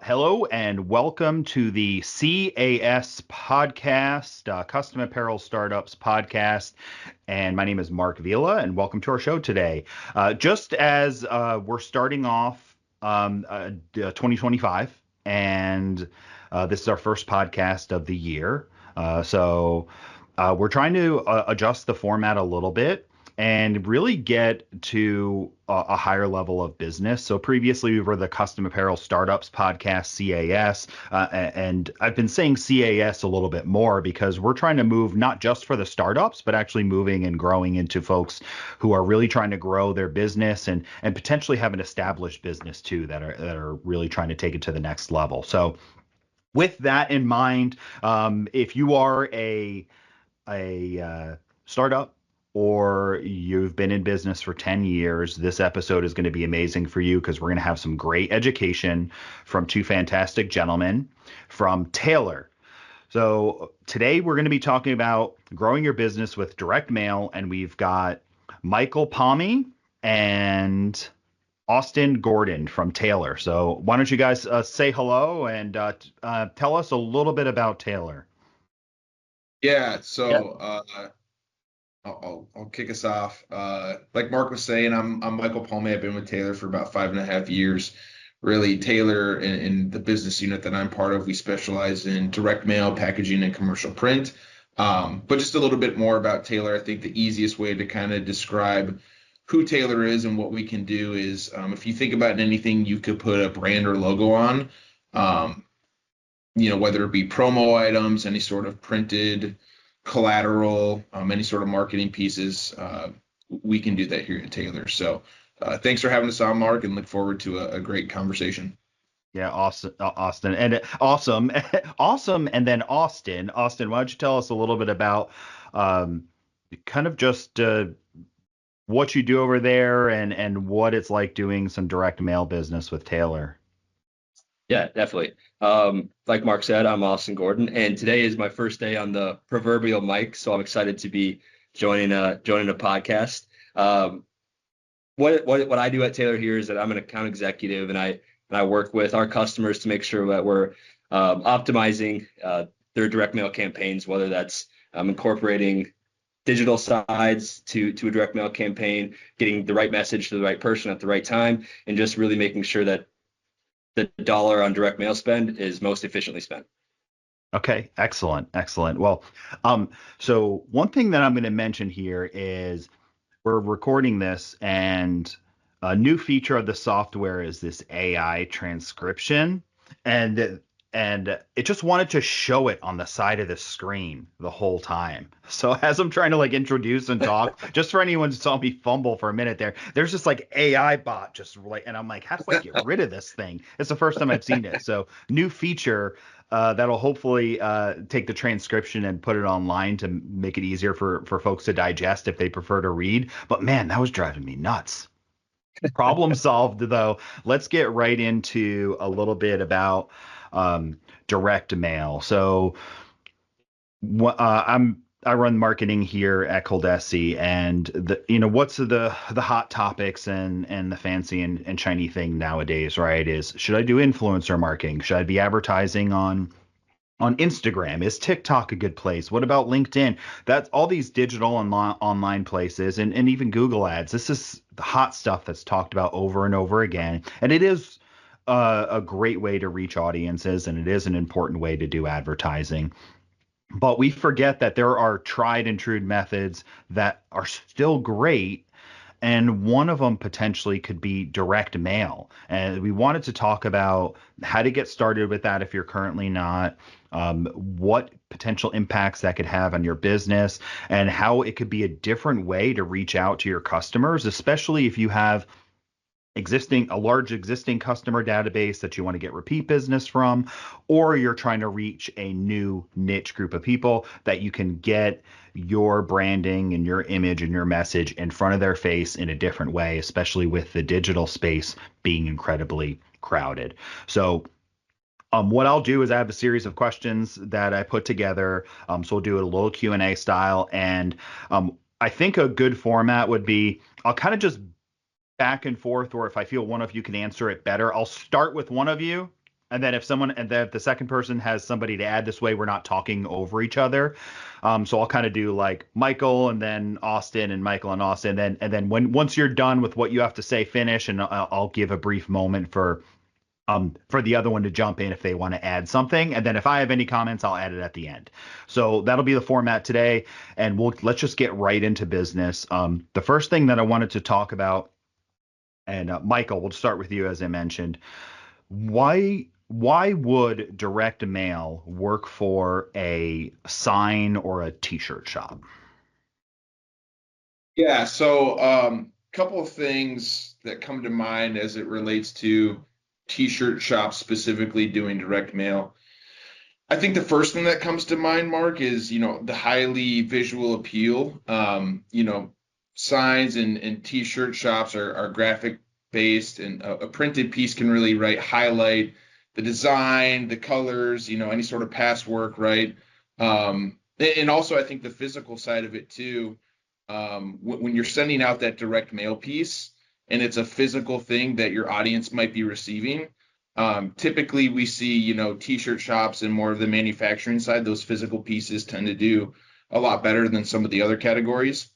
Hello and welcome to the CAS podcast, Custom Apparel Startups Podcast. And my name is Marc Vila, and welcome to our show today. Just as we're starting off 2025, and this is our first podcast of the year. So we're trying to adjust the format a little bit and really get to a higher level of business. So previously we were the Custom Apparel Startups Podcast, CAS, and I've been saying CAS a little bit more because we're trying to move not just for the startups, but actually moving and growing into folks who are really trying to grow their business and potentially have an established business too that are really trying to take it to the next level. So with that in mind, if you are a startup, or you've been in business for 10 years, this episode is going to be amazing for you because we're going to have some great education from two fantastic gentlemen from Tailor. So today we're going to be talking about growing your business with direct mail, and we've got Michael Palme and Austin Gordon from Tailor. So why don't you guys say hello and tell us a little bit about Tailor? Yeah, so I'll kick us off. Like Marc was saying, I'm Michael Palme. I've been with Tailor for about 5.5 years. Really, Tailor in the business unit that I'm part of, we specialize in direct mail, packaging, and commercial print. But just a little bit more about Tailor. I think the easiest way to kind of describe who Tailor is and what we can do is, if you think about anything you could put a brand or logo on, whether it be promo items, any sort of printed collateral, any sort of marketing pieces, we can do that here at Tailor. So thanks for having us on, Marc, and look forward to a great conversation. Yeah, awesome, Austin, and awesome, awesome, and then Austin. Austin, why don't you tell us a little bit about kind of just what you do over there and what it's like doing some direct mail business with Tailor? Yeah, definitely. Like Marc said, I'm Austin Gordon, and today is my first day on the proverbial mic, so I'm excited to be joining a podcast. What I do at Tailor here is that I'm an account executive, and I work with our customers to make sure that we're optimizing their direct mail campaigns, whether that's incorporating digital sides to a direct mail campaign, getting the right message to the right person at the right time, and just really making sure that the dollar on direct mail spend is most efficiently spent. Okay, excellent, excellent. Well, so one thing that I'm going to mention here is we're recording this, and a new feature of the software is this AI transcription, and it just wanted to show it on the side of the screen the whole time. So as I'm trying to like introduce and talk, just for anyone who saw me fumble for a minute there's this like AI bot just like, and I'm like, how do I get rid of this thing? It's the first time I've seen it. So new feature that'll hopefully take the transcription and put it online to make it easier for folks to digest if they prefer to read. But man, that was driving me nuts. Problem solved, though. Let's get right into a little bit about direct mail. So I run marketing here at ColDesi, and what's the hot topics and the fancy and shiny thing nowadays, right? Is should I do influencer marketing? Should I be advertising on Instagram? Is TikTok a good place? What about LinkedIn? That's all these digital and online places, and even Google Ads. This is the hot stuff that's talked about over and over again. And it is a great way to reach audiences, and it is an important way to do advertising. But we forget that there are tried and true methods that are still great, and one of them potentially could be direct mail. And we wanted to talk about how to get started with that if you're currently not, what potential impacts that could have on your business, and how it could be a different way to reach out to your customers, especially if you have a large existing customer database that you want to get repeat business from, or you're trying to reach a new niche group of people that you can get your branding and your image and your message in front of their face in a different way, especially with the digital space being incredibly crowded. So what I'll do is I have a series of questions that I put together. So we'll do it a little Q&A style. And I think a good format would be I'll kind of just back and forth, or if I feel one of you can answer it better, I'll start with one of you And then if the second person has somebody to add, this way we're not talking over each other. So I'll kind of do like Michael and then Austin and Michael and Austin. And then once you're done with what you have to say, finish, and I'll give a brief moment for the other one to jump in if they want to add something. And then if I have any comments, I'll add it at the end. So that'll be the format today. And let's just get right into business. The first thing that I wanted to talk about, and Michael, we'll start with you, as I mentioned. Why would direct mail work for a sign or a t-shirt shop? Yeah, so couple of things that come to mind as it relates to t-shirt shops specifically doing direct mail. I think the first thing that comes to mind, Mark, is, the highly visual appeal. Signs and t-shirt shops are graphic based, and a printed piece can really highlight the design, the colors, any sort of past work, right? And also I think the physical side of it too. When you're sending out that direct mail piece and it's a physical thing that your audience might be receiving, typically we see, t-shirt shops and more of the manufacturing side, those physical pieces tend to do a lot better than some of the other categories.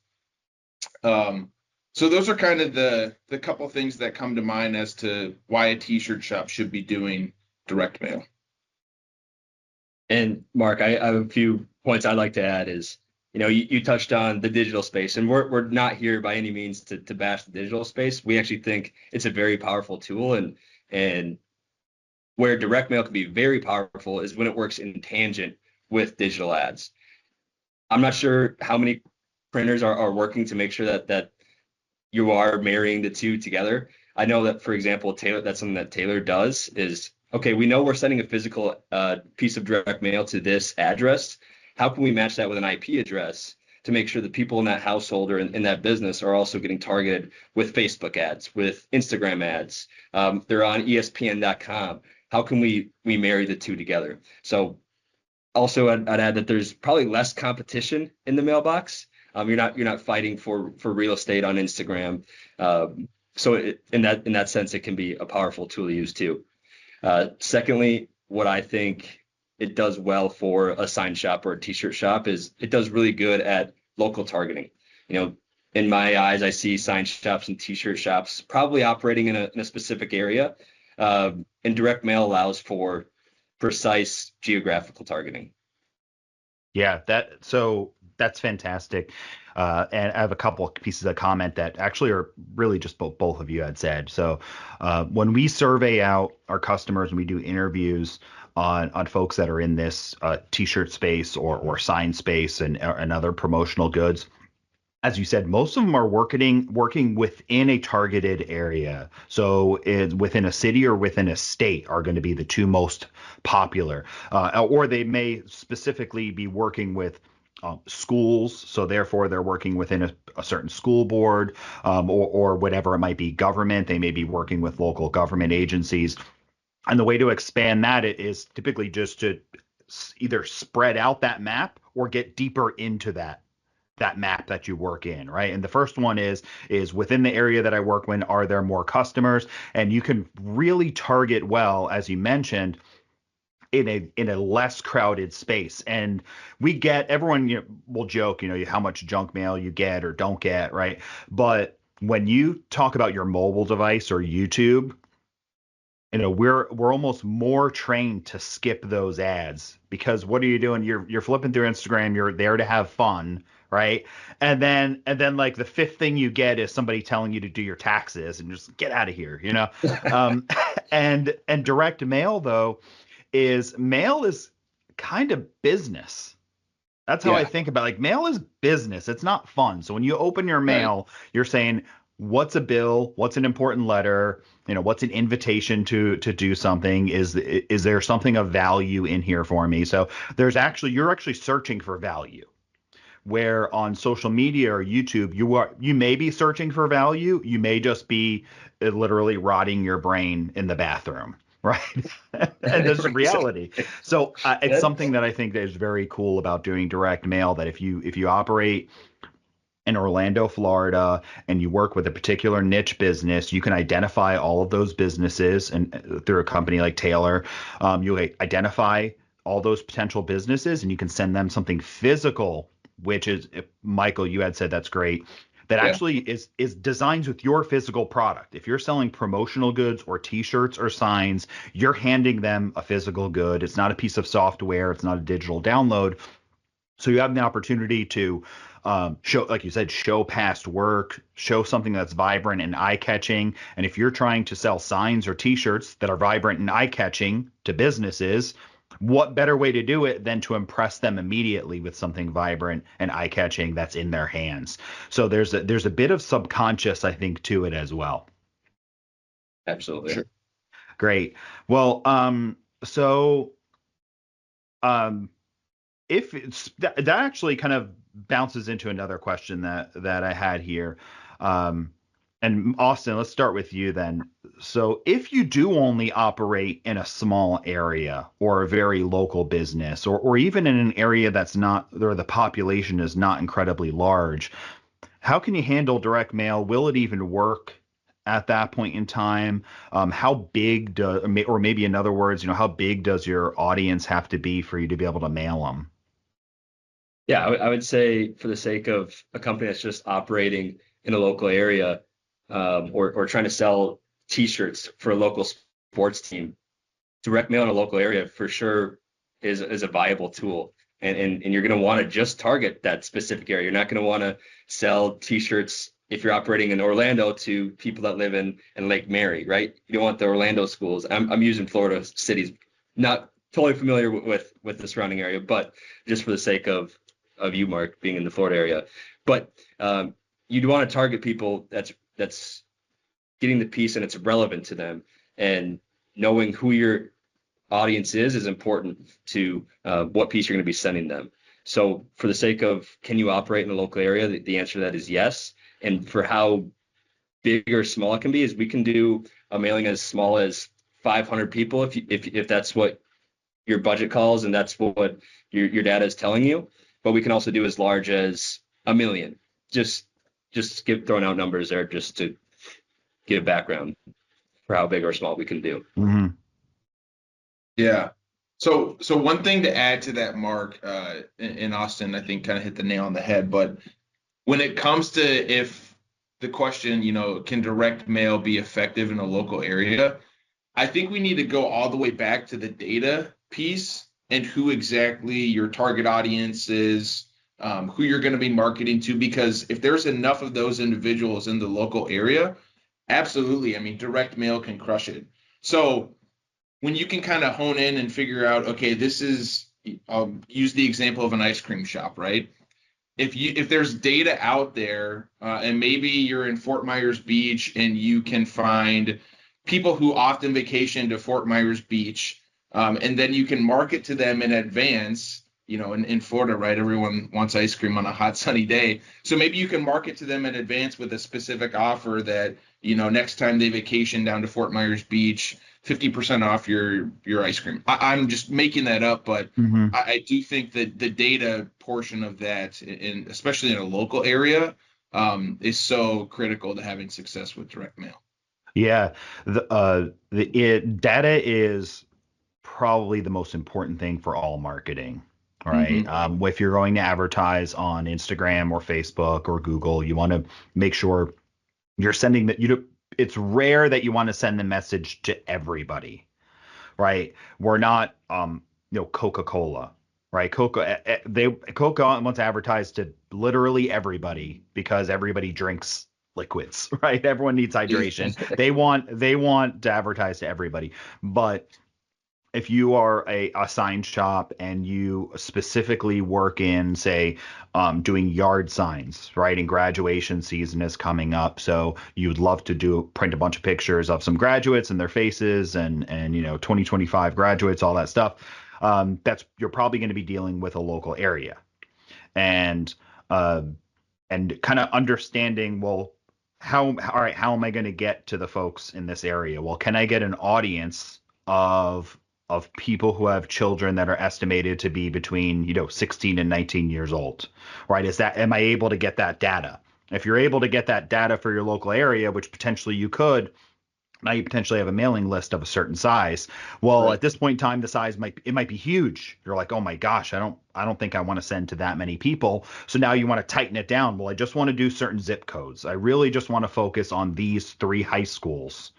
So those are kind of the couple things that come to mind as to why a t-shirt shop should be doing direct mail. And Mark, I have a few points I'd like to add is, you touched on the digital space, and we're not here by any means to bash the digital space. We actually think it's a very powerful tool, and where direct mail can be very powerful is when it works in tangent with digital ads. I'm not sure how many printers are working to make sure that you are marrying the two together. I know that, for example, Taylor, that's something that Taylor does is, okay, we know we're sending a physical piece of direct mail to this address. How can we match that with an IP address to make sure that people in that household or in that business are also getting targeted with Facebook ads, with Instagram ads? They're on ESPN.com. How can we marry the two together? So also I'd add that there's probably less competition in the mailbox. You're not fighting for real estate on Instagram. So in that sense, it can be a powerful tool to use too. Secondly, what I think it does well for a sign shop or a t-shirt shop is it does really good at local targeting. In my eyes, I see sign shops and t-shirt shops probably operating in a specific area, and direct mail allows for precise geographical targeting. Yeah, that's fantastic. And I have a couple of pieces of comment that actually are really just both of you had said. So when we survey out our customers and we do interviews on folks that are in this t-shirt space or sign space and other promotional goods, as you said, most of them are working within a targeted area. So within a city or within a state are going to be the two most popular, or they may specifically be working with schools. So therefore, they're working within a certain school board, or whatever it might be, government. They may be working with local government agencies. And the way to expand that is typically just to either spread out that map or get deeper into that map that you work in, right? And the first one is within the area that I work in, are there more customers? And you can really target well, as you mentioned, in a less crowded space. And everyone will joke, how much junk mail you get or don't get, right? But when you talk about your mobile device or YouTube, we're almost more trained to skip those ads, because what are you doing? You're flipping through Instagram, you're there to have fun, right? And then like the fifth thing you get is somebody telling you to do your taxes and just get out of here, and direct mail though is kind of business. That's how I think about it. Like, mail is business. It's not fun. So when you open your mail, you're saying, what's a bill? What's an important letter? What's an invitation to do something? Is there something of value in here for me? So you're actually searching for value. Where on social media or YouTube, you may be searching for value. You may just be literally rotting your brain in the bathroom. Right. And that's reality. So it's something that I think that is very cool about doing direct mail, that if you operate in Orlando, Florida, and you work with a particular niche business, you can identify all of those businesses, and through a company like Taylor, you identify all those potential businesses, and you can send them something physical, which is, if Michael, you had said that's great. That actually is designs with your physical product. If you're selling promotional goods or T-shirts or signs, you're handing them a physical good. It's not a piece of software. It's not a digital download. So you have the opportunity to show, like you said, show past work, show something that's vibrant and eye-catching. And if you're trying to sell signs or T-shirts that are vibrant and eye-catching to businesses, what better way to do it than to impress them immediately with something vibrant and eye-catching that's in their hands? So there's a bit of subconscious, I think, to it as well. Absolutely. Sure. Great. Well, if it's that actually kind of bounces into another question that I had here. And Austin, let's start with you then. So if you do only operate in a small area or a very local business, or even in an area that's not, or the population is not incredibly large, how can you handle direct mail? Will it even work at that point in time? How big does, or maybe in other words, how big does your audience have to be for you to be able to mail them? Yeah, I would say, for the sake of a company that's just operating in a local area, or trying to sell T-shirts for a local sports team, direct mail in a local area for sure is a viable tool. And you're going to want to just target that specific area. You're not going to want to sell T-shirts if you're operating in Orlando to people that live in Lake Mary, right? You don't want the Orlando schools. I'm using Florida cities, not totally familiar with the surrounding area, but just for the sake of you, Mark, being in the Florida area. But you'd want to target people that's getting the piece and it's relevant to them, and knowing who your audience is important to what piece you're going to be sending them. So for the sake of, can you operate in a local area? The answer to that is yes. And for how big or small it can be, is we can do a mailing as small as 500 people if that's what your budget calls and that's what your data is telling you. But we can also do as large as 1 million. Just throwing out numbers there just to give background for how big or small we can do. Mm-hmm. Yeah. So one thing to add to that, Mark, and Austin, I think kind of hit the nail on the head. But when it comes to, if the question, can direct mail be effective in a local area? I think we need to go all the way back to the data piece and who exactly your target audience is, who you're going to be marketing to, because if there's enough of those individuals in the local area, absolutely. I mean, direct mail can crush it. So when you can kind of hone in and figure out, okay, this is, I'll use the example of an ice cream shop, right? If there's data out there, and maybe you're in Fort Myers Beach and you can find people who often vacation to Fort Myers Beach, and then you can market to them in advance. In Florida, right, everyone wants ice cream on a hot sunny day. So maybe you can market to them in advance with a specific offer that, next time they vacation down to Fort Myers Beach, 50% off your ice cream. I'm just making that up, but Mm-hmm. I do think that the data portion of that, especially in a local area, is so critical to having success with direct mail. Yeah, data is probably the most important thing for all marketing, right? Mm-hmm. If you're going to advertise on Instagram or Facebook or Google, you want to make sure you're sending that. It's rare that you want to send the message to everybody, right? We're not, Coca-Cola, right? Coca wants to advertise to literally everybody because everybody drinks liquids, right? Everyone needs hydration. They want to advertise to everybody. But if you are a sign shop and you specifically work in, say, doing yard signs, right? And graduation season is coming up, so you'd love to print a bunch of pictures of some graduates and their faces and 2025 graduates, all that stuff. You're probably going to be dealing with a local area, and kind of understanding, well, all right, how am I going to get to the folks in this area? Well, can I get an audience of of people who have children that are estimated to be between, 16 and 19 years old, right? Am I able to get that data? If you're able to get that data for your local area, which potentially you could, now you potentially have a mailing list of a certain size. Well, Right. at this point in time, the size might be huge. You're like, oh my gosh, I don't think I want to send to that many people. So now you want to tighten it down. Well, I just want to do certain zip codes. I really just want to focus on these 3 high schools,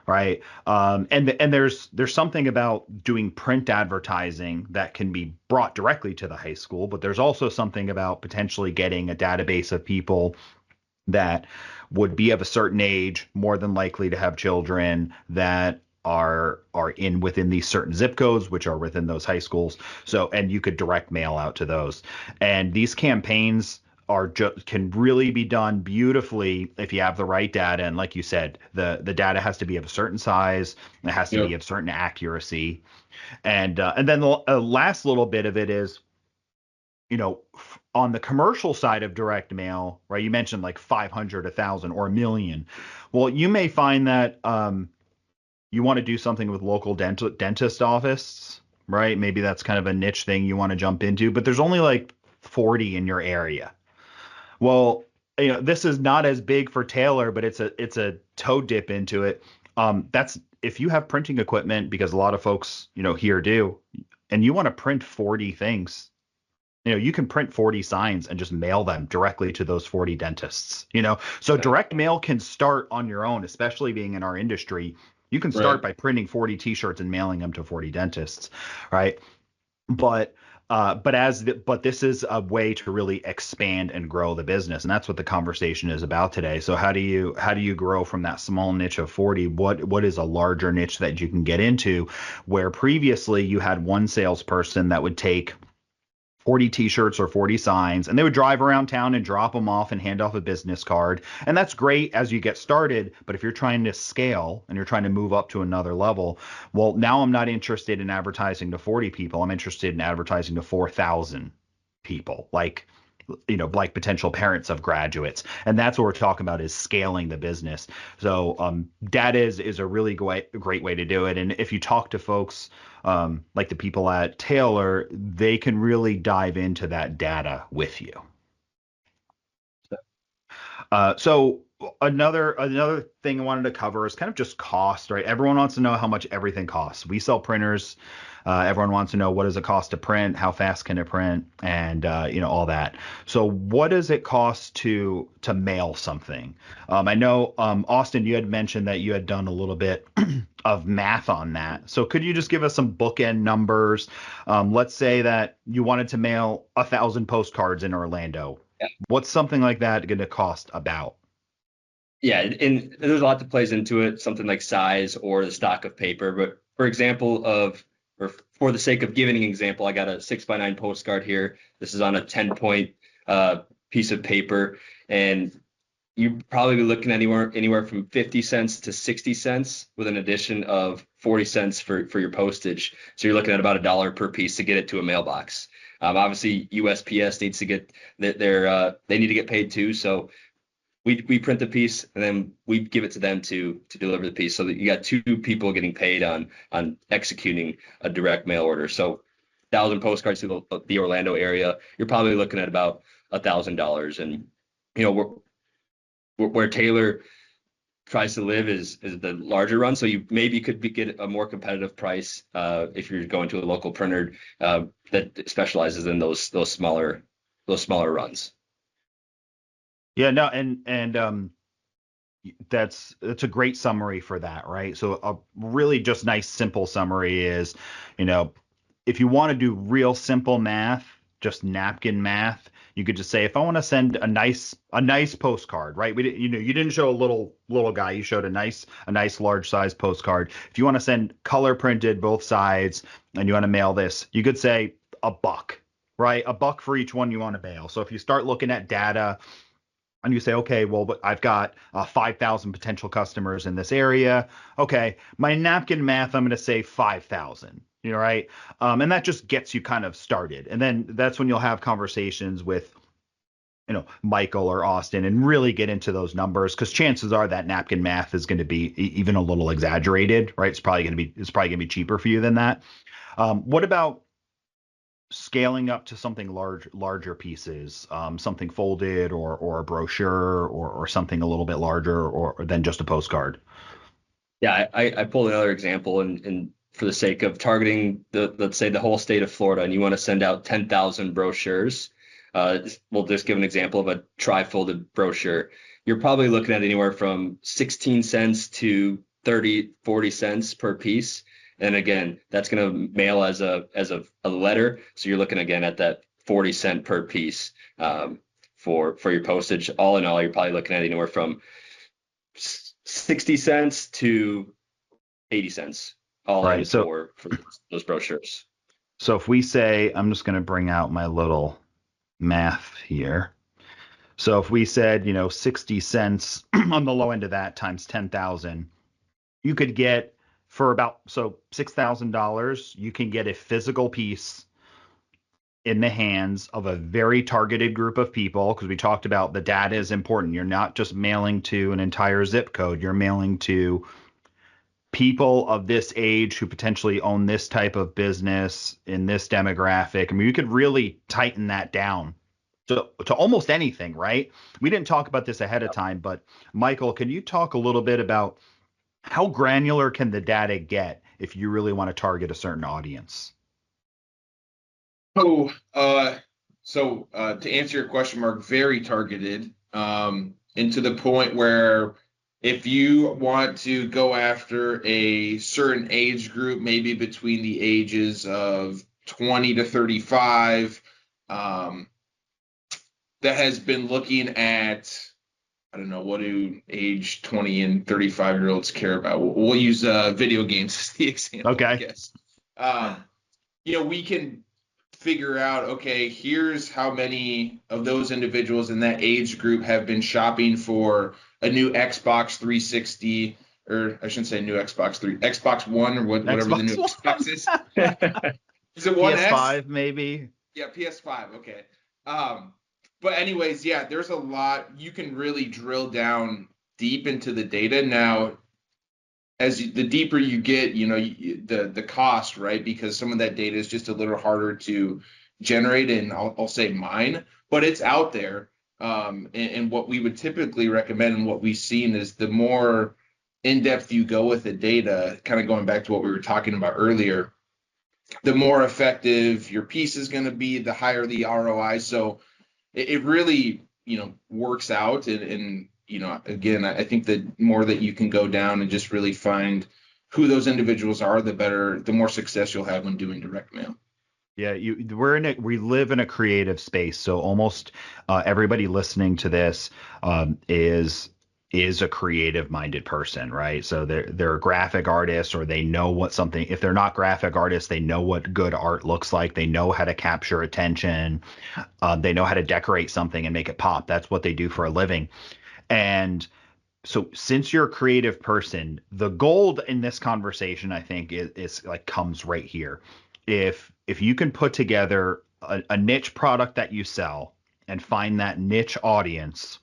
right? And there's something about doing print advertising that can be brought directly to the high school, but there's also something about potentially getting a database of people that would be of a certain age, more than likely to have children that are within these certain zip codes, which are within those high schools. So, and you could direct mail out to those. And these campaigns can really be done beautifully if you have the right data. And like you said, the data has to be of a certain size, it has to be Yep. of certain accuracy. And then the last little bit of it is, on the commercial side of direct mail, right? You mentioned like 500, 1,000, or a million. Well, you may find that you want to do something with local dentist office, right? Maybe that's kind of a niche thing you want to jump into, but there's only like 40 in your area. Well, this is not as big for Taylor, but it's a toe dip into it. That's if you have printing equipment, because a lot of folks, here do, and you want to print 40 things. You can print 40 signs and just mail them directly to those 40 dentists, So direct mail can start on your own, especially being in our industry. You can start Right. by printing 40 t-shirts and mailing them to 40 dentists, right? But this is a way to really expand and grow the business, and that's what the conversation is about today. So how do you grow from that small niche of 40? What is a larger niche that you can get into, where previously you had one salesperson that would take 40 t-shirts or 40 signs, and they would drive around town and drop them off and hand off a business card. And that's great as you get started. But if you're trying to scale and you're trying to move up to another level, well, now I'm not interested in advertising to 40 people. I'm interested in advertising to 4,000 people, like potential parents of graduates. And that's what we're talking about, is scaling the business. So data is a really great way to do it. And if you talk to folks like the people at Taylor, they can really dive into that data with you. So another thing I wanted to cover is kind of just cost, right? Everyone wants to know how much everything costs. We sell printers. Everyone wants to know, what does it cost to print, how fast can it print, and all that. So what does it cost to mail something? I know, Austin, you had mentioned that you had done a little bit of math on that. So could you just give us some bookend numbers? Let's say that you wanted to mail 1,000 postcards in Orlando. What's something like that going to cost about? Yeah, and there's a lot that plays into it, something like size or the stock of paper. But for the sake of giving an example, I got a 6x9 postcard here. This is on a 10-point piece of paper, and you'd probably be looking anywhere from 50 cents to 60 cents, with an addition of 40 cents for your postage. So you're looking at about $1 per piece to get it to a mailbox. Obviously, USPS needs to get they need to get paid too. So we print the piece and then we give it to them to deliver the piece, so that you got 2 people getting paid on executing a direct mail order. So 1,000 postcards to the Orlando area, you're probably looking at about $1,000. And where Taylor tries to live is the larger run. So you maybe could get a more competitive price if you're going to a local printer that specializes in those smaller runs. Yeah, no, and that's a great summary for that, right? So a really just nice simple summary is, if you want to do real simple math, just napkin math, you could just say, if I want to send a nice postcard, right? You didn't show a little guy, you showed a nice large size postcard. If you want to send color printed both sides and you want to mail this, you could say $1, right? $1 for each one you want to mail. So if you start looking at data and you say, okay, well, but I've got 5,000 potential customers in this area. Okay, my napkin math, I'm going to say 5,000. Right? And that just gets you kind of started. And then that's when you'll have conversations with Michael or Austin and really get into those numbers, because chances are that napkin math is going to be even a little exaggerated, right? It's probably going to be cheaper for you than that. What about scaling up to something larger pieces, something folded or a brochure or something a little bit larger or than just a postcard? Yeah, I pulled another example, and for the sake of targeting let's say the whole state of Florida, and you want to send out 10,000 brochures. We'll just give an example of a tri-folded brochure. You're probably looking at anywhere from 16 cents to 30, 40 cents per piece. And again, that's going to mail as a letter. So you're looking again at that 40 cent per piece for your postage. All in all, you're probably looking at anywhere from 60 cents to 80 cents all Right. in for those brochures. So if we say, I'm just going to bring out my little math here. So if we said, 60 cents on the low end of that times 10,000, you could get for about, so $6,000, you can get a physical piece in the hands of a very targeted group of people, because we talked about the data is important. You're not just mailing to an entire zip code. You're mailing to people of this age who potentially own this type of business in this demographic. I mean, you could really tighten that down to almost anything, right? We didn't talk about this ahead of time, but Michael, can you talk a little bit about how granular can the data get if you really want to target a certain audience? So to answer your question, Mark, very targeted, and to the point where if you want to go after a certain age group, maybe between the ages of 20 to 35, that has been looking at, I don't know, what do age 20 and 35-year-olds care about? We'll use video games as the example, Okay. I guess. We can figure out, okay, here's how many of those individuals in that age group have been shopping for a new Xbox 360, or I shouldn't say new Xbox One, or whatever the new Xbox is. Is it One PS5 X? maybe? Yeah, PS5. Okay. But anyways, yeah, there's a lot. You can really drill down deep into the data. Now, the deeper you get, the cost, right? Because some of that data is just a little harder to generate, and I'll say mine, but it's out there. And what we would typically recommend and what we've seen is the more in-depth you go with the data, kind of going back to what we were talking about earlier, the more effective your piece is going to be, the higher the ROI. So it really, works out. And again, I think the more that you can go down and just really find who those individuals are, the more success you'll have when doing direct mail. Yeah, we live in a creative space, so almost everybody listening to this is a creative minded person, right? So they're a graphic artist, or they know what something. If they're not graphic artists, they know what good art looks like. They know how to capture attention. They know how to decorate something and make it pop. That's what they do for a living. And so since you're a creative person, the gold in this conversation, I think, is like comes right here. If you can put together a niche product that you sell and find that niche audience,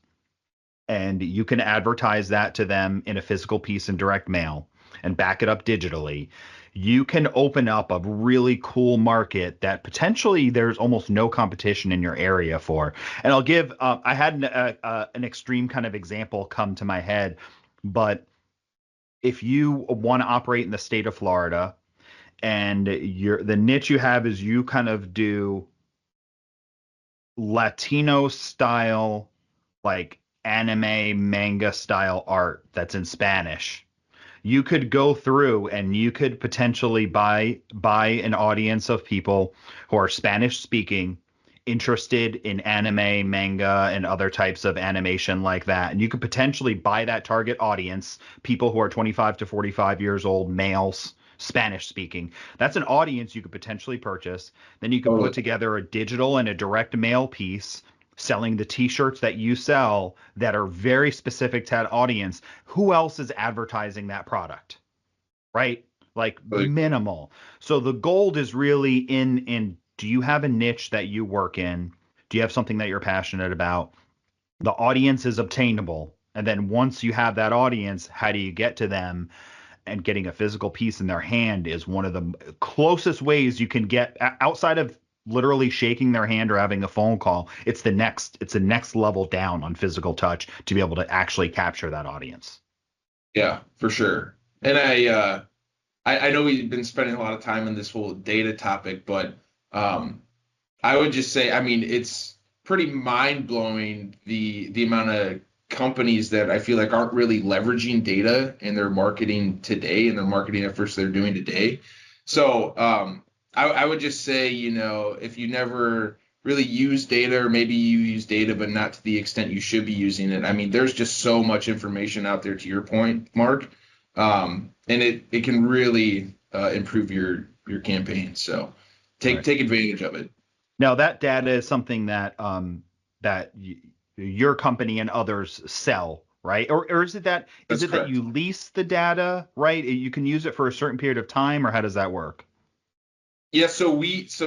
and you can advertise that to them in a physical piece in direct mail and back it up digitally, you can open up a really cool market that potentially there's almost no competition in your area for. And I'll give I had an extreme kind of example come to my head, but if you want to operate in the state of Florida, and the niche you have is you kind of do Latino style, like anime manga style art that's in Spanish, you could go through and you could potentially buy an audience of people who are Spanish speaking, interested in anime, manga, and other types of animation like that. And you could potentially buy that target audience, people who are 25 to 45 years old, males, Spanish speaking. That's an audience you could potentially purchase. Then you could put together a digital and a direct mail piece selling the t-shirts that you sell that are very specific to that audience. Who else is advertising that product? Right? Like minimal. So the gold is really in do you have a niche that you work in? Do you have something that you're passionate about? The audience is obtainable. And then once you have that audience, how do you get to them? And getting a physical piece in their hand is one of the closest ways you can get outside of literally shaking their hand or having a phone call. It's the next level down on physical touch to be able to actually capture that audience. Yeah, for sure. And I know we've been spending a lot of time on this whole data topic, but I would just say, I mean, it's pretty mind blowing the amount of companies that I feel like aren't really leveraging data in their marketing today and their marketing efforts they're doing today. So I would just say, if you never really use data, or maybe you use data, but not to the extent you should be using it. I mean, there's just so much information out there, to your point, Mark. And it can really improve your campaign. So take advantage of it. Now that data is something that your company and others sell, right? Or is it that you lease the data, right? You can use it for a certain period of time, or how does that work? Yeah, so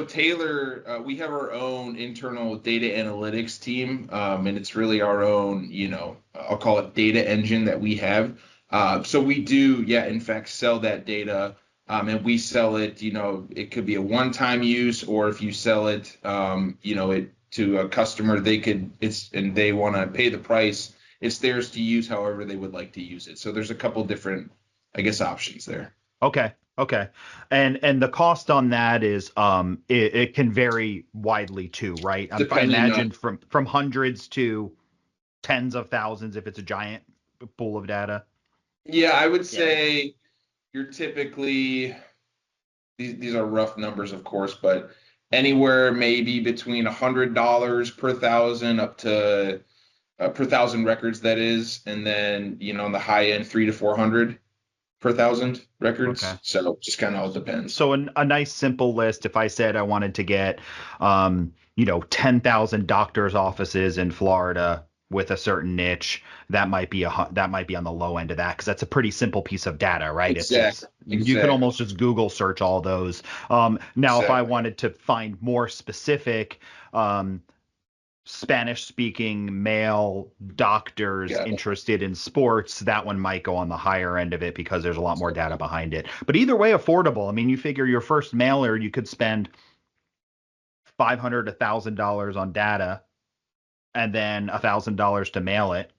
Taylor, we have our own internal data analytics team, and it's really our own, I'll call it data engine that we have. So we do, in fact, sell that data, and we sell it, it could be a one-time use, or if you sell it, it to a customer, and they want to pay the price, it's theirs to use however they would like to use it. So there's a couple different, I guess, options there. Okay. And the cost on that is it can vary widely too, right? I imagine from hundreds to tens of thousands if it's a giant pool of data. Yeah, I would say you're typically, these are rough numbers, of course, but anywhere maybe between $100 per thousand up to per thousand records, that is, and then on the high end 300 to 400 per thousand records. Okay. So just kind of all depends. So a nice simple list. If I said I wanted to get 10,000 doctors' offices in Florida with a certain niche, that might be on the low end of that, because that's a pretty simple piece of data, right? Exactly. You can almost just Google search all those. Now, if I wanted to find more specific Spanish-speaking male doctors interested in sports, that one might go on the higher end of it because there's a lot more data behind it. But either way, affordable. I mean, you figure your first mailer, you could spend $500 to $1,000 on data, and then $1,000 to mail it.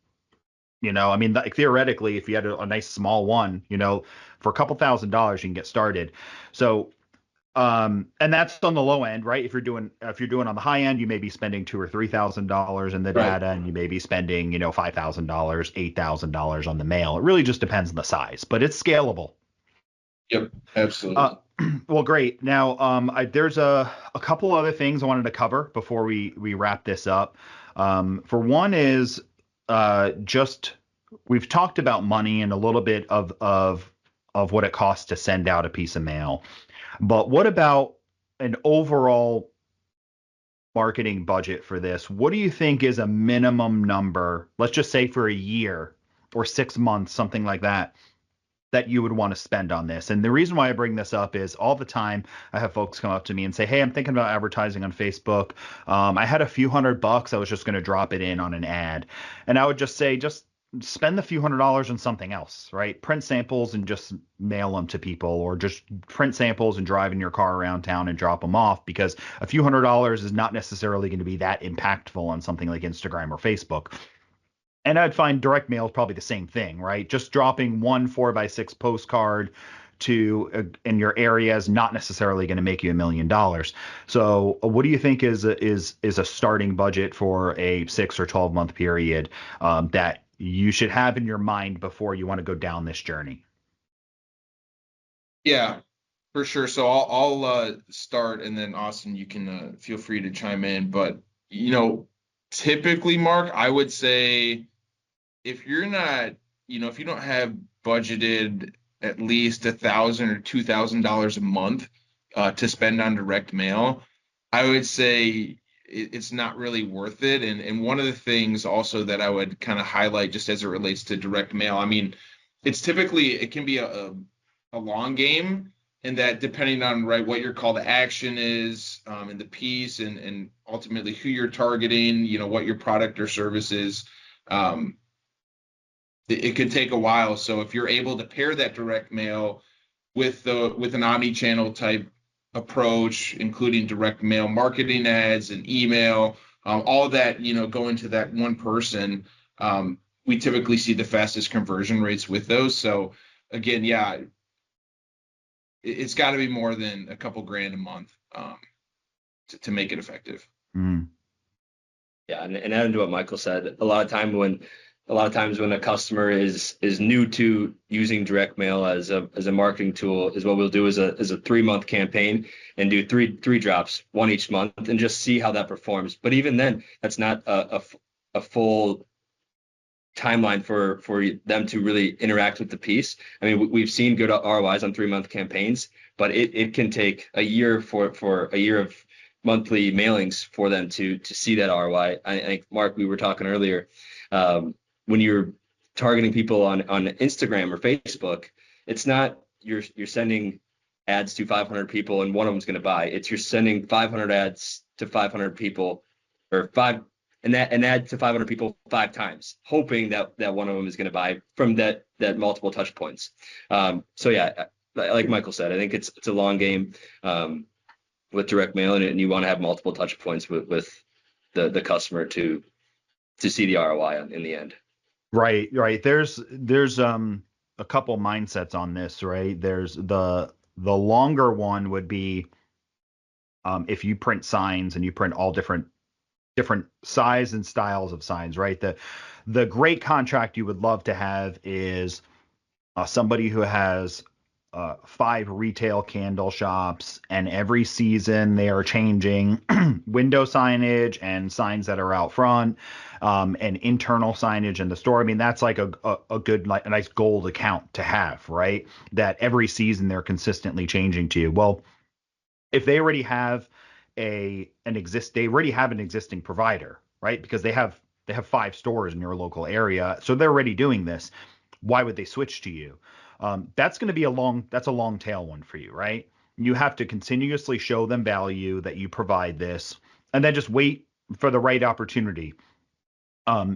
I mean, theoretically, if you had a nice small one, for a couple $1,000, you can get started. So, and that's on the low end, right? If you're doing on the high end, you may be spending $2,000 or $3,000 in the data, and you may be spending, $5,000, $8,000 on the mail. It really just depends on the size, but it's scalable. Yep, absolutely. Well, great. Now, there's a couple other things I wanted to cover before we wrap this up. For one is we've talked about money and a little bit of what it costs to send out a piece of mail. But what about an overall marketing budget for this? What do you think is a minimum number, let's just say for a year or 6 months, something like that you would want to spend on this? And the reason why I bring this up is all the time I have folks come up to me and say, hey, I'm thinking about advertising on Facebook. I had a few $100. I was just going to drop it in on an ad. And I would just say, just spend the few $100s on something else, right? Print samples and just mail them to people, or just print samples and drive in your car around town and drop them off, because a few $100s is not necessarily going to be that impactful on something like Instagram or Facebook. And I'd find direct mail is probably the same thing, right? Just dropping one 4x6 postcard in your area is not necessarily going to make you $1 million. So what do you think is a starting budget for a 6 or 12 month period that you should have in your mind before you want to go down this journey? Yeah, for sure. So I'll start, and then Austin, you can feel free to chime in. But typically, Mark, I would say if you're not, if you don't have budgeted at least $1,000 or $2,000 a month to spend on direct mail, I would say it's not really worth it. And one of the things also that I would kind of highlight, just as it relates to direct mail, I mean, it can be a long game, and that depending on what your call to action is, and the piece, and ultimately who you're targeting, what your product or service is, it could take a while. So if you're able to pair that direct mail with an omni-channel type approach, including direct mail marketing ads and email, all that, go into that one person, we typically see the fastest conversion rates with those. So again, yeah, it's got to be more than a couple grand a month to make it effective. Mm. Yeah, and adding to what Michael said, a lot of times when a customer is new to using direct mail as a marketing tool, is what we'll do is a 3-month campaign and do three drops, one each month, and just see how that performs. But even then, that's not a full timeline for them to really interact with the piece. I mean, we've seen good ROIs on 3-month campaigns, but it can take a year for a year of monthly mailings for them to see that ROI. I think, Mark, we were talking earlier, when you're targeting people on Instagram or Facebook, it's not you're sending ads to 500 people and one of them's going to buy. It's you're sending 500 ads to 500 people, or an ad to 500 people 5 times, hoping that one of them is going to buy from that multiple touch points. So yeah, like Michael said, I think it's a long game with direct mail, and you want to have multiple touch points with the customer to see the ROI in the end. Right. There's a couple mindsets on this, right? There's the longer one would be if you print signs and you print all different size and styles of signs, right? The great contract you would love to have is somebody who has 5 retail candle shops, and every season they are changing window signage and signs that are out front, and internal signage in the store. I mean, that's like a good, like a nice gold account to have, right? That every season they're consistently changing to you. Well, if they already have they already have an existing provider, right? Because they have 5 stores in your local area, so they're already doing this. Why would they switch to you? That's going to be a long tail one for you, right? You have to continuously show them value that you provide this, and then just wait for the right opportunity.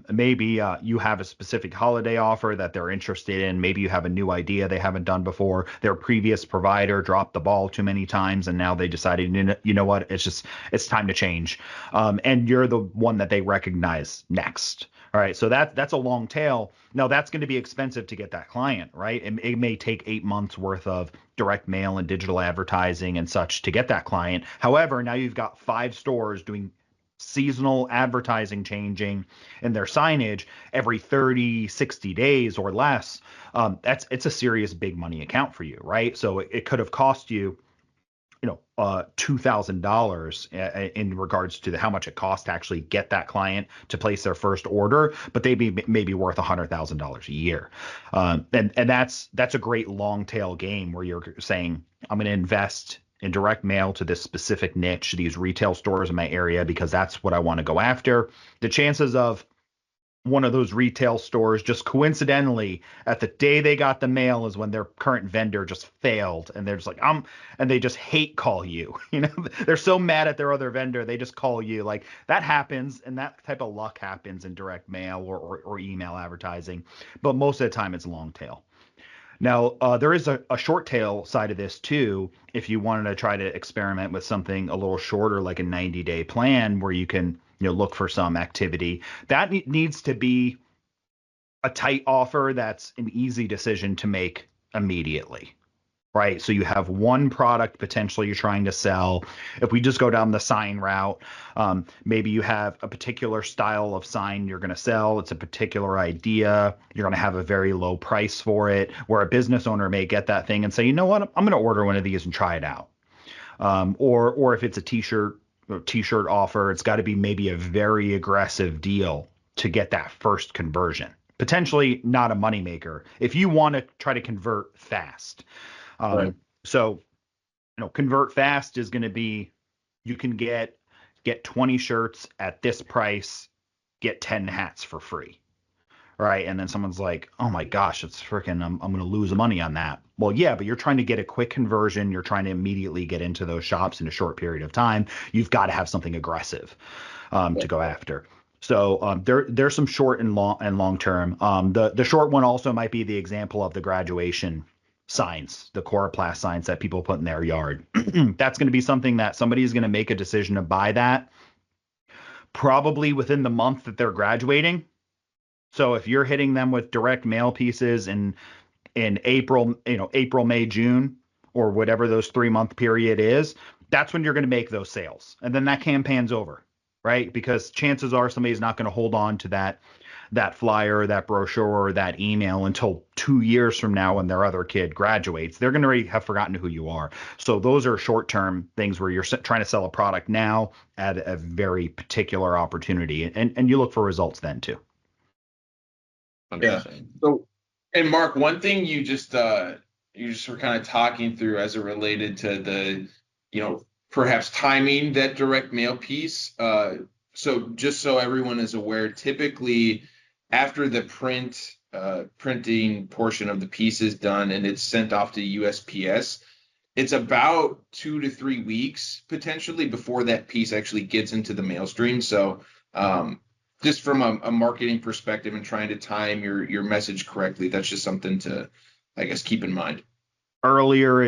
Maybe you have a specific holiday offer that they're interested in. Maybe you have a new idea they haven't done before. Their previous provider dropped the ball too many times, and now they decided, you know what, it's time to change. And you're the one that they recognize next. All right, so that's a long tail. Now that's going to be expensive to get that client, right? It may take 8 months worth of direct mail and digital advertising and such to get that client. However, now you've got 5 stores doing seasonal advertising changing in their signage every 30, 60 days or less. It's a serious big money account for you, right? So it could have cost you, $2,000 in regards to how much it costs to actually get that client to place their first order, but they'd be maybe worth $100,000 a year. And that's a great long tail game where you're saying, I'm going to invest in direct mail to this specific niche, these retail stores in my area, because that's what I want to go after. The chances of one of those retail stores just coincidentally at the day they got the mail is when their current vendor just failed, and they're just like, and they just hate call you. They're so mad at their other vendor, they just call you. Like, that happens, and that type of luck happens in direct mail or email advertising, but most of the time it's long tail. Now, there is a short tail side of this too. If you wanted to try to experiment with something a little shorter, like a 90-day plan where you can look for some activity, that needs to be a tight offer that's an easy decision to make immediately, right? So you have one product potentially you're trying to sell. If we just go down the sign route, maybe you have a particular style of sign you're going to sell. It's a particular idea. You're going to have a very low price for it, where a business owner may get that thing and say, you know what, I'm going to order one of these and try it out. Or if it's a t-shirt offer, it's got to be maybe a very aggressive deal to get that first conversion. Potentially not a moneymaker if you want to try to convert fast. Right. So, convert fast is going to be, you can get 20 shirts at this price, get 10 hats for free, right? And then someone's like, oh my gosh, it's freaking, I'm going to lose money on that. Well, yeah, but you're trying to get a quick conversion. You're trying to immediately get into those shops in a short period of time. You've got to have something aggressive to go after. So there's some short and long term. The short one also might be the example of the graduation signs, the coroplast signs that people put in their yard. That's going to be something that somebody is going to make a decision to buy that probably within the month that they're graduating. So if you're hitting them with direct mail pieces in April, April, May, June, or whatever those 3-month period is, that's when you're going to make those sales. And then that campaign's over, right? Because chances are somebody's not going to hold on to that flyer, that brochure, or that email until 2 years from now when their other kid graduates. They're going to already have forgotten who you are. So those are short-term things where you're trying to sell a product now at a very particular opportunity, and you look for results then too. 100%. Yeah. So, and Mark, one thing you just were kind of talking through as it related to the, perhaps timing that direct mail piece. So just so everyone is aware, typically after the printing portion of the piece is done and it's sent off to USPS, it's about 2 to 3 weeks potentially before that piece actually gets into the mail stream. So just from a marketing perspective and trying to time your message correctly, that's just something to, I guess, keep in mind. Earlier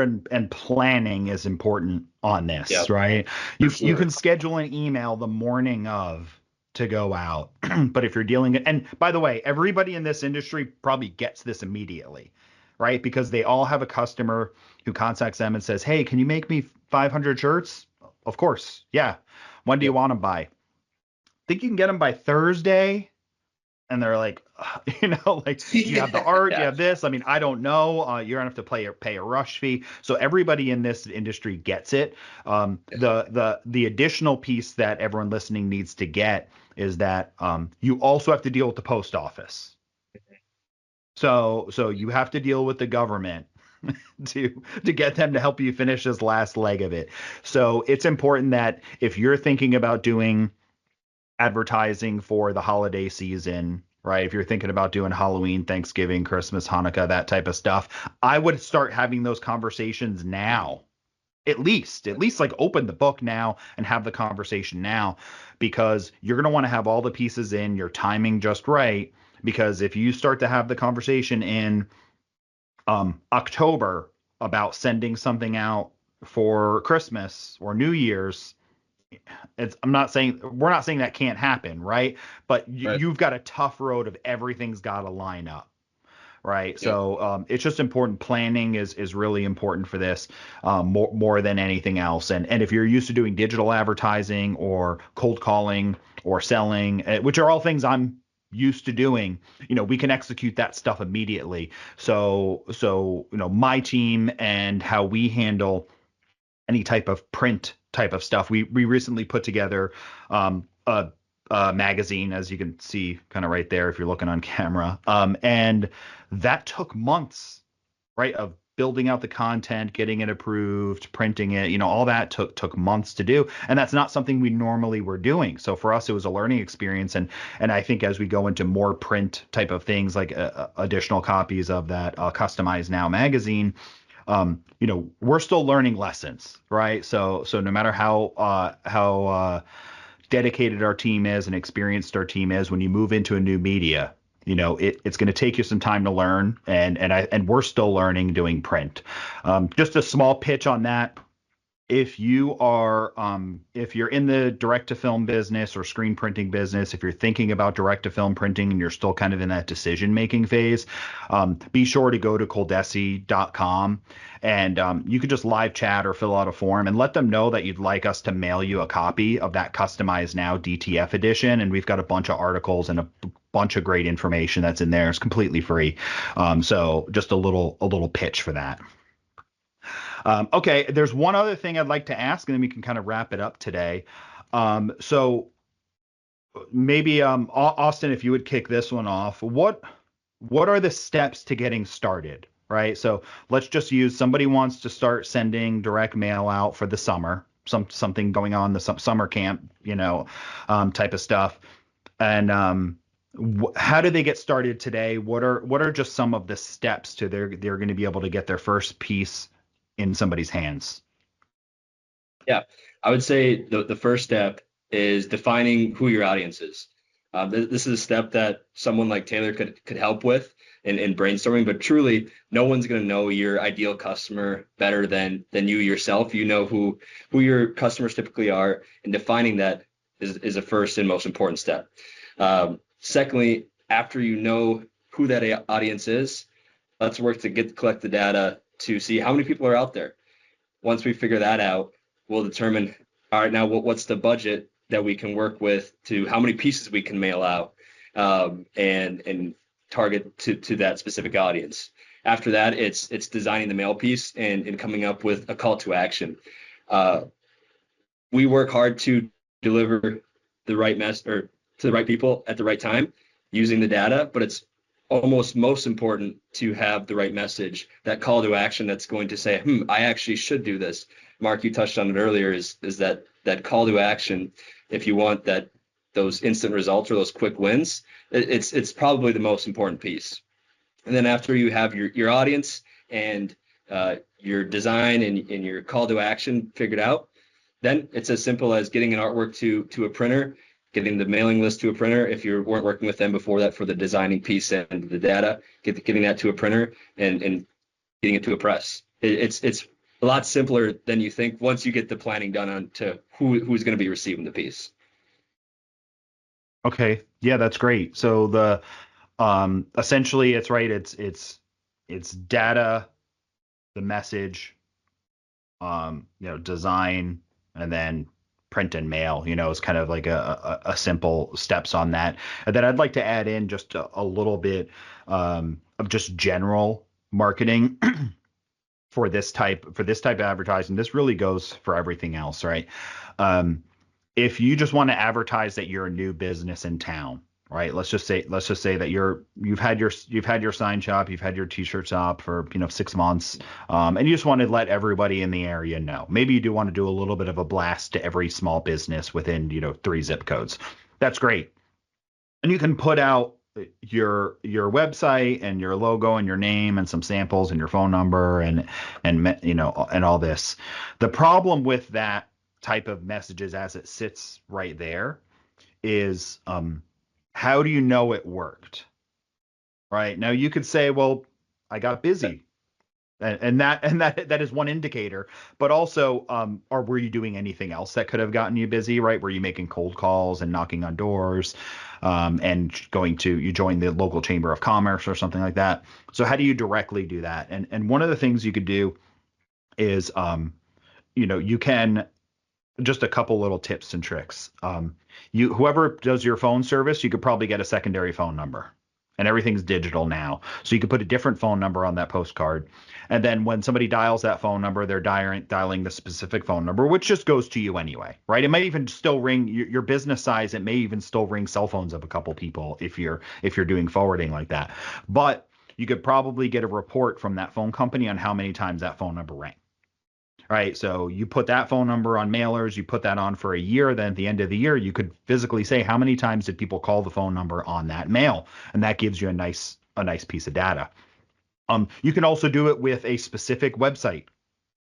and planning is important on this, Yep. right? You can schedule an email the morning of to go out, but if you're dealing, and by the way, everybody in this industry probably gets this immediately, right? Because they all have a customer who contacts them and says, hey, can you make me 500 shirts? Of course. Yeah. When do you want them by? Think you can get them by Thursday? And they're like, you have the art, you have this. I mean, I don't know. You're gonna have to pay a rush fee. So everybody in this industry gets it. The additional piece that everyone listening needs to get is that you also have to deal with the post office. So you have to deal with the government to get them to help you finish this last leg of it. So it's important that if you're thinking about doing advertising for the holiday season, right? If you're thinking about doing Halloween, Thanksgiving, Christmas, Hanukkah, that type of stuff, I would start having those conversations now. At least like open the book now and have the conversation now, because you're going to want to have all the pieces in, your timing just right. Because if you start to have the conversation in October about sending something out for Christmas or New Year's, we're not saying that can't happen, right? But Right. You've got a tough road of everything's got to line up, right? Yeah. So it's just important. Planning is really important for this, more than anything else. And if you're used to doing digital advertising or cold calling or selling, which are all things I'm used to doing, we can execute that stuff immediately. So my team and how we handle any type of print type of stuff. We recently put together a magazine, as you can see kind of right there if you're looking on camera. And that took months, right, of building out the content, getting it approved, printing it, all that took months to do. And that's not something we normally were doing. So for us, it was a learning experience. And I think as we go into more print type of things, like additional copies of that Customized Now magazine, we're still learning lessons, right? So no matter how dedicated our team is and experienced our team is, when you move into a new media, it's going to take you some time to learn, and we're still learning doing print. Just a small pitch on that. If you're in the direct to film business or screen printing business, if you're thinking about direct to film printing and you're still kind of in that decision making phase, be sure to go to ColDesi.com, and you could just live chat or fill out a form and let them know that you'd like us to mail you a copy of that Customized Now DTF edition. And we've got a bunch of articles and a bunch of great information that's in there. It's completely free. So just a little pitch for that. Okay, there's one other thing I'd like to ask, and then we can kind of wrap it up today. So maybe Austin, if you would kick this one off, what are the steps to getting started, right? So let's just use somebody wants to start sending direct mail out for the summer, something going on, the summer camp, type of stuff. And How do they get started today? What are just some of the steps to they're going to be able to get their first piece in somebody's hands? Yeah, I would say the first step is defining who your audience is. This is a step that someone like Taylor could help with in brainstorming, but truly, no one's going to know your ideal customer better than you yourself. You know who your customers typically are, and defining that is a first and most important step. Secondly, after you know who that audience is, let's work to collect the data to see how many people are out there. Once we figure that out, we'll determine, all right, now what's the budget that we can work with to how many pieces we can mail out, and target to that specific audience. After that, it's designing the mail piece and coming up with a call to action. We work hard to deliver the right mess or to the right people at the right time using the data, but it's almost most important to have the right message, that call to action that's going to say, I actually should do this. Mark, you touched on it earlier, is that call to action. If you want those instant results or those quick wins, it's probably the most important piece. And then after you have your audience and your design and your call to action figured out, then it's as simple as getting an artwork to a printer, getting the mailing list to a printer. If you weren't working with them before that for the designing piece and the data, getting that to a printer and getting it to a press. It's a lot simpler than you think once you get the planning done on to who's going to be receiving the piece. Okay, yeah, that's great. So the essentially it's right. It's data, the message, design, and then print and mail, is kind of like a simple steps on that. And then I'd like to add in just a little bit of just general marketing for this type of advertising. This really goes for everything else, right? If you just want to advertise that you're a new business in town, right? Let's just say that you've had your sign shop, you've had your t-shirt shop for 6 months, and you just want to let everybody in the area know. Maybe you do want to do a little bit of a blast to every small business within 3 zip codes. That's great, and you can put out your website and your logo and your name and some samples and your phone number and all this. The problem with that type of messages as it sits right there is how do you know it worked? Right now you could say, well, I got busy, and that is one indicator. But also, or were you doing anything else that could have gotten you busy? Right? Were you making cold calls and knocking on doors, and you join the local chamber of commerce or something like that? So how do you directly do that? And one of the things you could do is, you can just a couple little tips and tricks. Whoever does your phone service, you could probably get a secondary phone number, and everything's digital now. So you could put a different phone number on that postcard. And then when somebody dials that phone number, they're dialing the specific phone number, which just goes to you anyway, right? It might even still ring your business size. It may even still ring cell phones of a couple people if you're doing forwarding like that. But you could probably get a report from that phone company on how many times that phone number rang. Right. So you put that phone number on mailers, you put that on for a year. Then at the end of the year, you could physically say how many times did people call the phone number on that mail. And that gives you a nice piece of data. You can also do it with a specific website.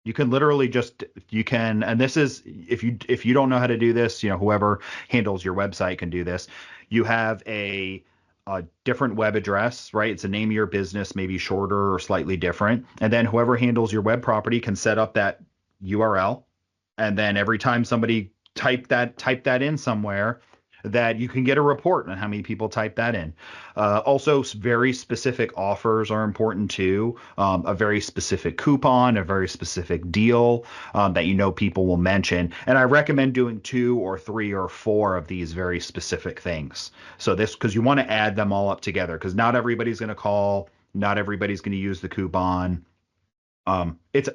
You can literally and this is if you don't know how to do this, whoever handles your website can do this. You have a different web address, right? It's the name of your business, maybe shorter or slightly different. And then whoever handles your web property can set up that URL. And then every time somebody type that in somewhere, that you can get a report on how many people type that in. Also, very specific offers are important too. A very specific coupon, a very specific deal that people will mention. And I recommend doing 2 or 3 or 4 of these very specific things. So because you want to add them all up together, because not everybody's going to call, not everybody's going to use the coupon. It's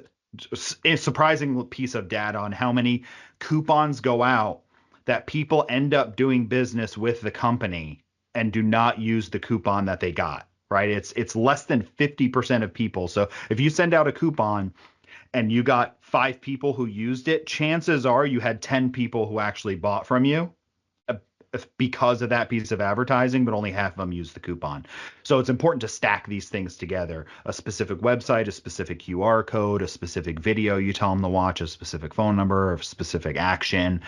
a surprising piece of data on how many coupons go out that people end up doing business with the company and do not use the coupon that they got, right? It's less than 50% of people. So if you send out a coupon and you got 5 people who used it, chances are you had 10 people who actually bought from you. because of that piece of advertising, but only half of them use the coupon. So it's important to stack these things together. A specific website, a specific QR code, a specific video you tell them to watch, a specific phone number, a specific action.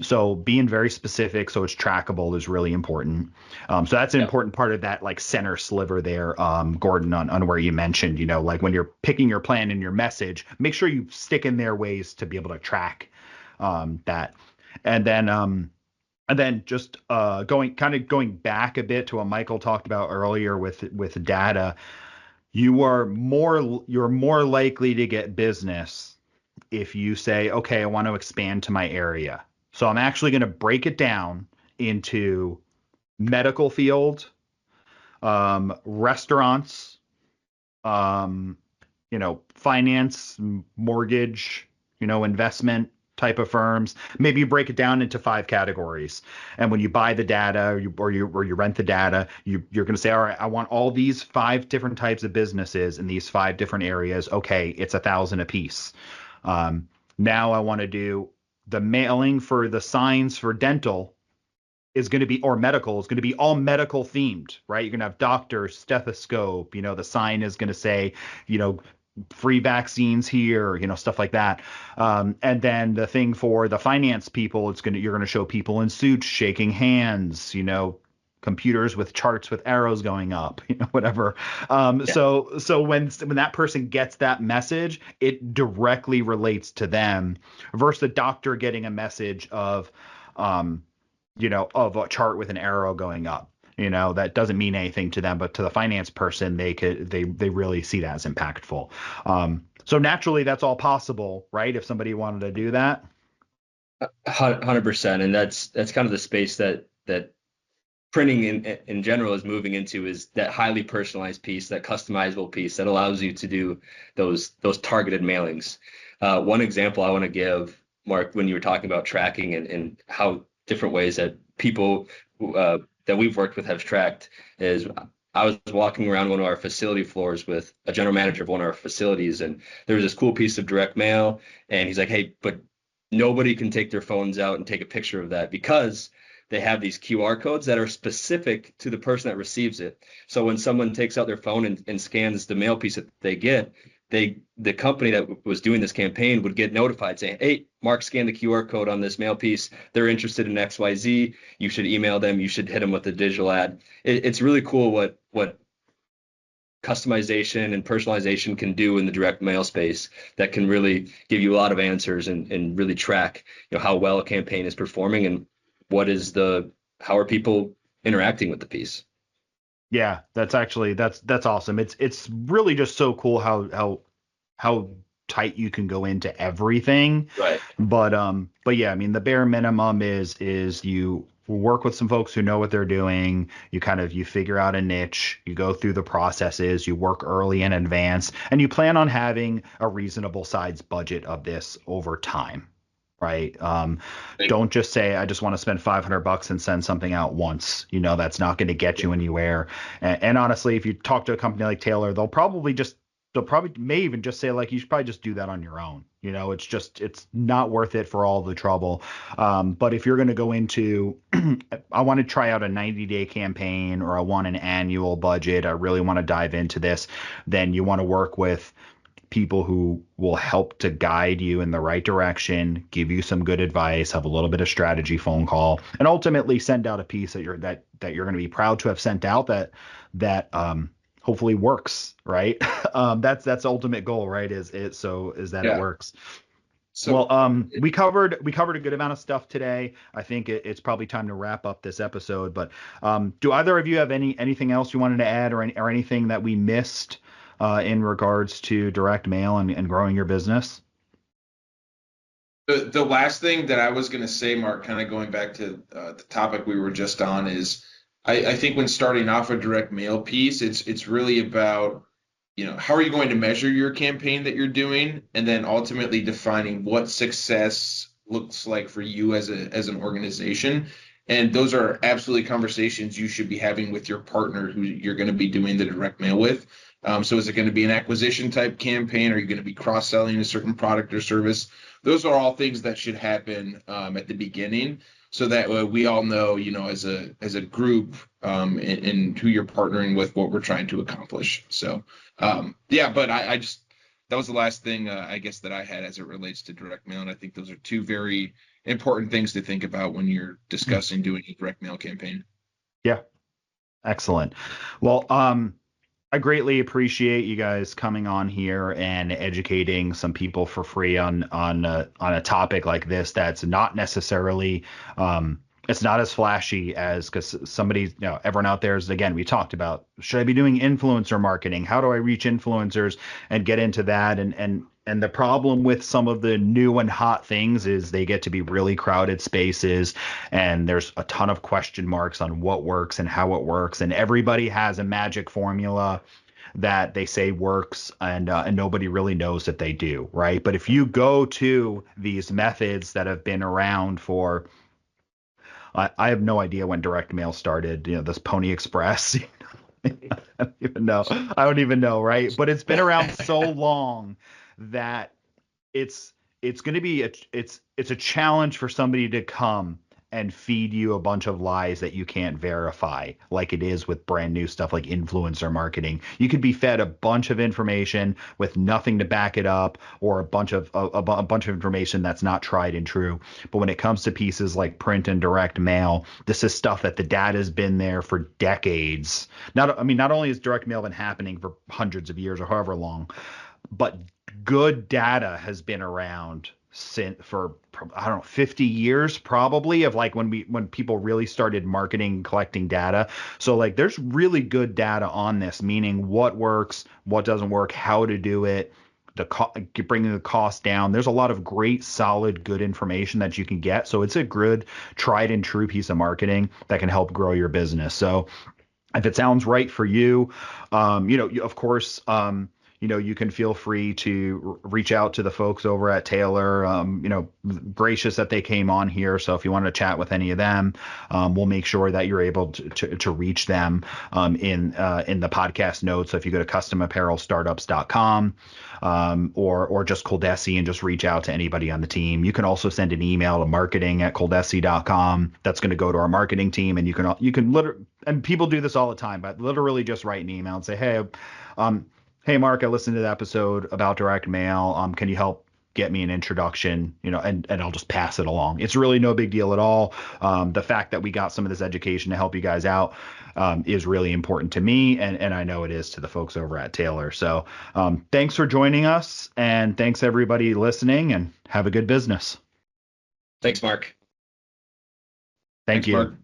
So being very specific so it's trackable is really important. So that's an important part of that like center sliver there, Gordon, on where you mentioned, like when you're picking your plan and your message, make sure you stick in there ways to be able to track that. And then just going back a bit to what Michael talked about earlier with data, you're more likely to get business if you say, okay, I want to expand to my area. So I'm actually going to break it down into medical field, restaurants, finance, mortgage, investment type of firms. Maybe you break it down into 5 categories. And when you buy the data or you rent the data, you're going to say, all right, I want all these 5 different types of businesses in these 5 different areas. Okay, it's $1,000 a piece. Now I want to do the mailing for the signs for dental is going to be, or medical is going to be all medical themed, right? You're going to have doctor, stethoscope, the sign is going to say, free vaccines here, stuff like that. And then the thing for the finance people, you're going to show people in suits shaking hands, computers with charts with arrows going up, whatever. So when that person gets that message, it directly relates to them versus the doctor getting a message of a chart with an arrow going up. That doesn't mean anything to them, but to the finance person, they really see that as impactful. So naturally, that's all possible, right? If somebody wanted to do that. 100%. And that's kind of the space that printing in general is moving into, is that highly personalized piece, that customizable piece that allows you to do those targeted mailings. One example I want to give, Mark, when you were talking about tracking and how different ways that people that we've worked with have tracked, is I was walking around one of our facility floors with a general manager of one of our facilities, and there was this cool piece of direct mail, and he's like, hey, but nobody can take their phones out and take a picture of that because they have these QR codes that are specific to the person that receives it. So when someone takes out their phone and scans the mail piece that they get, the company that was doing this campaign would get notified saying, hey, Mark scanned the QR code on this mail piece. They're interested in XYZ. You should email them. You should hit them with a digital ad. It's really cool what customization and personalization can do in the direct mail space that can really give you a lot of answers and really track how well a campaign is performing and how are people interacting with the piece. Yeah, that's awesome. It's really just so cool how tight you can go into everything. Right. But yeah, I mean the bare minimum is you work with some folks who know what they're doing. You figure out a niche, you go through the processes, you work early in advance, and you plan on having a reasonable size budget of this over time. Right. Don't just say, I just want to spend $500 and send something out once. That's not going to get you anywhere. And honestly, if you talk to a company like Taylor, they'll probably may even just say, like, you should probably just do that on your own. It's not worth it for all the trouble. But if you're going to go into, I want to try out a 90-day campaign, or I want an annual budget, I really want to dive into this, then you want to work with people who will help to guide you in the right direction, give you some good advice, have a little bit of strategy phone call, and ultimately send out a piece that you're going to be proud to have sent out that hopefully works, right? That's the ultimate goal, right? Is that it works. So we covered a good amount of stuff today. I think it's probably time to wrap up this episode, but do either of you have anything else you wanted to add, or anything that we missed in regards to direct mail and growing your business? The last thing that I was going to say, Mark, kind of going back to the topic we were just on, is I think when starting off a direct mail piece, it's really about, how are you going to measure your campaign that you're doing, and then ultimately defining what success looks like for you as an organization. And those are absolutely conversations you should be having with your partner who you're going to be doing the direct mail with. So is it going to be an acquisition type campaign? Are you going to be cross-selling a certain product or service? Those are all things that should happen at the beginning. so that we all know, as a group, and who you're partnering with, what we're trying to accomplish. So, but I just, that was the last thing, I guess, that I had as it relates to direct mail. And I think those are two very important things to think about when you're discussing doing a direct mail campaign. Yeah. Excellent. Well, I greatly appreciate you guys coming on here and educating some people for free on a topic like this that's not necessarily it's not as flashy as, because somebody, everyone out there is, again, we talked about, should I be doing influencer marketing? How do I reach influencers and get into that? And the problem with some of the new and hot things is they get to be really crowded spaces, and there's a ton of question marks on what works and how it works. And everybody has a magic formula that they say works, and nobody really knows that they do, right? But if you go to these methods that have been around for, I have no idea when direct mail started, this Pony Express. I don't even know, right? But it's been around so long that it's going to be it's a challenge for somebody to come and feed you a bunch of lies that you can't verify, like it is with brand new stuff like influencer marketing. You could be fed a bunch of information with nothing to back it up, or a bunch of information that's not tried and true. But when it comes to pieces like print and direct mail, this is stuff that the data has been there for decades. Not only has direct mail been happening for hundreds of years or however long, but good data has been around for, I don't know, 50 years probably, of like when people really started marketing, collecting data. So like there's really good data on this, meaning what works, what doesn't work, how to do it, bringing the cost down. There's a lot of great, solid, good information that you can get. So it's a good, tried and true piece of marketing that can help grow your business. So if it sounds right for you, of course, you can feel free to reach out to the folks over at Taylor. Gracious that they came on here. So if you want to chat with any of them, we'll make sure that you're able to reach them in the podcast notes. So if you go to customapparelstartups.com, or just ColDesi, and just reach out to anybody on the team. You can also send an email to marketing@coldesi.com. That's going to go to our marketing team, and you can literally, and people do this all the time, but literally just write an email and say, hey, Mark, I listened to the episode about direct mail. Can you help get me an introduction? And I'll just pass it along. It's really no big deal at all. The fact that we got some of this education to help you guys out is really important to me, and I know it is to the folks over at Taylor. So thanks for joining us, and thanks everybody listening, and have a good business. Thanks, Mark. Thank you. Mark.